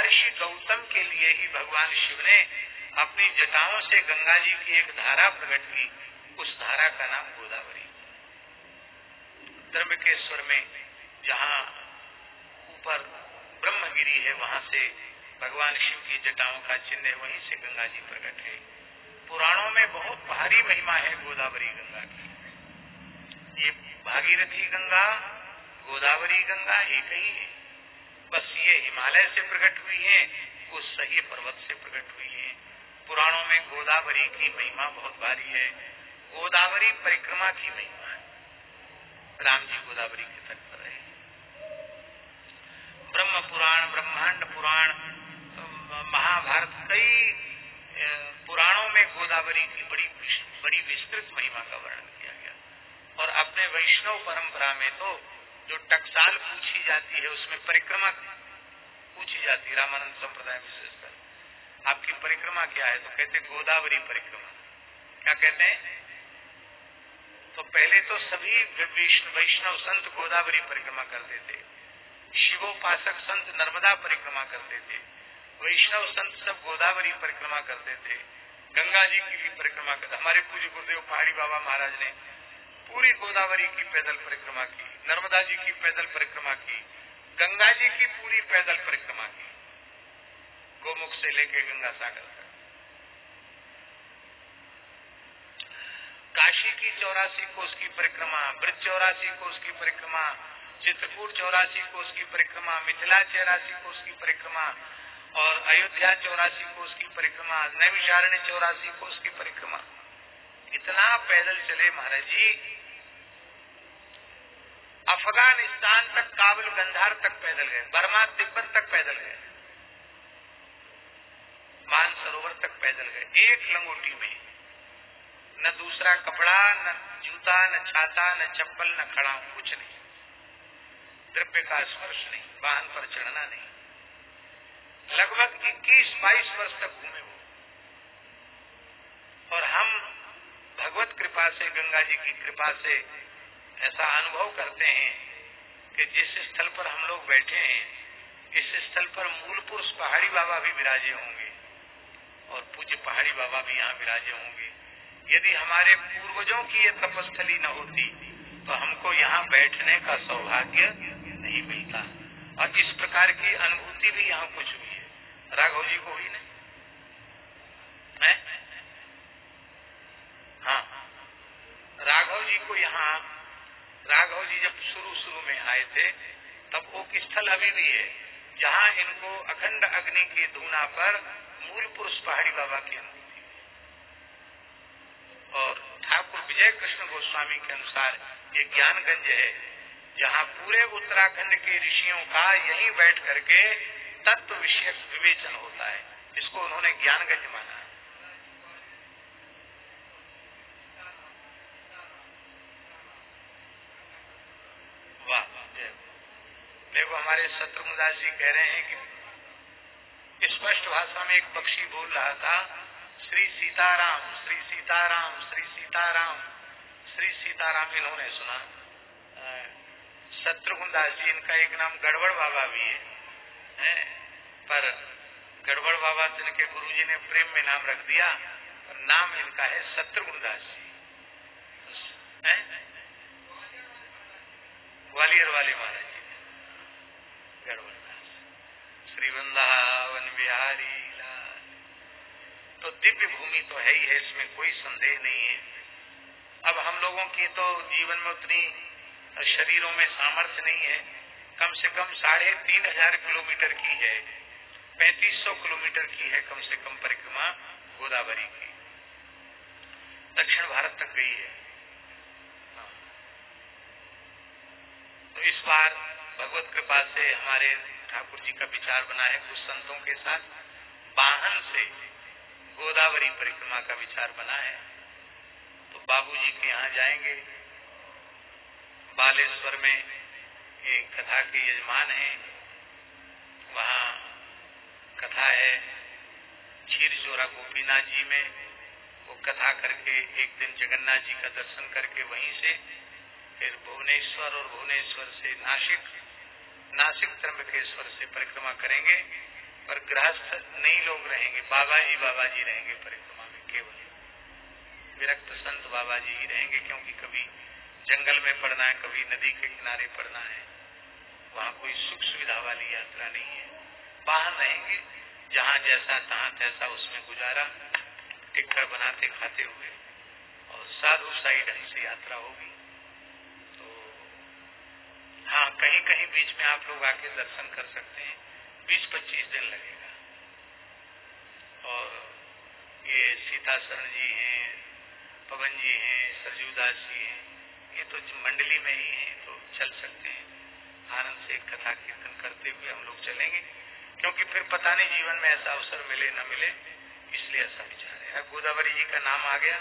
महर्षि गौतम के लिए ही भगवान शिव ने अपनी जटाओं से गंगा जी की एक धारा प्रकट की। उस धारा का नाम गोदावरी। त्र्यंबकेश्वर में जहाँ ऊपर ब्रह्मगिरी है, वहां से भगवान शिव की जटाओं का चिन्ह है, वहीं से गंगा जी प्रकट है। पुराणों में बहुत भारी महिमा है गोदावरी गंगा की। ये भागीरथी गंगा, गोदावरी गंगा एक ही है, बस ये हिमालय से प्रकट हुई है, उस सही पर्वत से प्रकट हुई है। पुराणों में गोदावरी की महिमा बहुत भारी है। गोदावरी परिक्रमा की महिमा है। राम जी गोदावरी के तट पर रहे। ब्रह्म पुराण, ब्रह्मांड पुराण, महाभारत, कई पुराणों में गोदावरी की बड़ी विस्तृत महिमा का वर्णन किया गया। और अपने वैष्णव परंपरा में तो जो टकसाल पूछी जाती है उसमें परिक्रमा पूछी जाती है। रामानंद संप्रदाय विशेषकर आपकी परिक्रमा क्या है, तो कहते गोदावरी परिक्रमा। क्या कहते हैं? तो पहले तो सभी वैष्णव संत गोदावरी परिक्रमा करते थे। शिवोपासक संत नर्मदा परिक्रमा करते थे। वैष्णव संत सब गोदावरी परिक्रमा करते थे। गंगा जी की भी परिक्रमा करते। हमारे पूज्य गुरुदेव पहाड़ी बाबा महाराज ने पूरी गोदावरी की पैदल परिक्रमा की, नर्मदा जी की पैदल परिक्रमा की, गंगा जी की पूरी पैदल परिक्रमा की, गोमुख से लेके गंगा सागर तक। काशी की 84 कोस की परिक्रमा, ब्रज 84 कोस की परिक्रमा, चित्रकूट 84 कोस की परिक्रमा, मिथिला 84 कोस की परिक्रमा और अयोध्या 84 कोस की परिक्रमा, नैमिषारण्य 84 कोस की परिक्रमा। इतना पैदल चले महाराज जी। अफगानिस्तान तक, काबुल गंधार तक पैदल गए, बर्मा तिब्बत तक पैदल गए, मानसरोवर तक पैदल गए, एक लंगोटी में। न दूसरा कपड़ा, न जूता, न छाता, न चप्पल, न खड़ा, कुछ नहीं। द्रव्य का स्पर्श नहीं, वाहन पर चढ़ना नहीं। लगभग 21-22 वर्ष तक घूमे वो। और हम भगवत कृपा से, गंगा जी की कृपा से ऐसा अनुभव करते हैं कि जिस स्थल पर हम लोग बैठे हैं, इस स्थल पर मूल पुरुष पहाड़ी बाबा भी विराजे होंगे और पूज्य पहाड़ी बाबा भी यहाँ विराजे होंगे। यदि हमारे पूर्वजों की ये तपस्थली न होती तो हमको यहाँ बैठने का सौभाग्य नहीं मिलता। और इस प्रकार की अनुभूति भी यहाँ कुछ हुई है। राघव जी को हुई नहीं? हाँ, राघव जी को यहाँ, राघव जी जब शुरू में आए थे तब वो स्थल अभी भी है जहाँ इनको अखंड अग्नि की धूना पर मूल पुरुष पहाड़ी बाबा की अनुभूति। और ठाकुर विजय कृष्ण गोस्वामी के अनुसार ये ज्ञानगंज है जहाँ पूरे उत्तराखंड के ऋषियों का यहीं बैठ करके तत्व विषयक विवेचन होता है। इसको उन्होंने ज्ञानगंज माना। वाह, देखो हमारे शत्रुघ्नदास जी कह रहे हैं कि स्पष्ट भाषा में एक पक्षी बोल रहा था, श्री सीताराम, श्री सीताराम, श्री सीताराम, श्री सीताराम। इन्होंने सुना। शत्रुघ्नदास जी, इनका एक नाम गड़बड़ बाबा भी है, पर गड़बड़ बाबा जिनके गुरुजी ने प्रेम में नाम रख दिया, पर नाम इनका है शत्रुघ्नदास जी। ग्वालियर वाले महाराज जी गड़बड़दास, श्री वृंदावन बिहारी लाल। तो दिव्य भूमि तो है ही है, इसमें कोई संदेह नहीं है। अब हम लोगों की तो जीवन में उतनी शरीरों में सामर्थ्य नहीं है। कम से कम 3500 किलोमीटर की है, 3500 किलोमीटर की है कम से कम परिक्रमा गोदावरी की। दक्षिण भारत तक गई है। तो इस बार भगवत कृपा से हमारे ठाकुर जी का विचार बना है, कुछ संतों के साथ वाहन से गोदावरी परिक्रमा का विचार बना है। तो बाबूजी के यहाँ जाएंगे। बालेश्वर में एक कथा के यजमान हैं, वहाँ कथा है क्षीरचोरा गोपीनाथ जी में। वो कथा करके एक दिन जगन्नाथ जी का दर्शन करके वहीं से फिर भुवनेश्वर और भुवनेश्वर से नासिक, नासिक त्र्यंबकेश्वर से परिक्रमा करेंगे पर गृहस्थ नहीं लोग रहेंगे, बाबा जी रहेंगे परिक्रमा में, केवल विरक्त संत बाबा जी ही रहेंगे, क्योंकि कभी जंगल में पड़ना है, कभी नदी के किनारे पड़ना है, वहाँ कोई सुख सुविधा वाली यात्रा नहीं है। बाहर रहेंगे, जहाँ जैसा तहाँ तैसा उसमें गुजारा, टिक्कर बनाते खाते हुए, और साधु साई ढंग से यात्रा होगी। तो हाँ, कहीं कहीं बीच में आप लोग आके दर्शन कर सकते हैं, 20-25 दिन लगेगा। और ये सीता शरण जी हैं, पवन जी हैं, सरजूदास जी हैं, ये तो मंडली में ही हैं, तो चल सकते हैं। आनंद से कथा कीर्तन करते हुए हम लोग चलेंगे, क्योंकि फिर पता नहीं जीवन में ऐसा अवसर मिले न मिले, इसलिए ऐसा विचार है। गोदावरी जी का नाम आ गया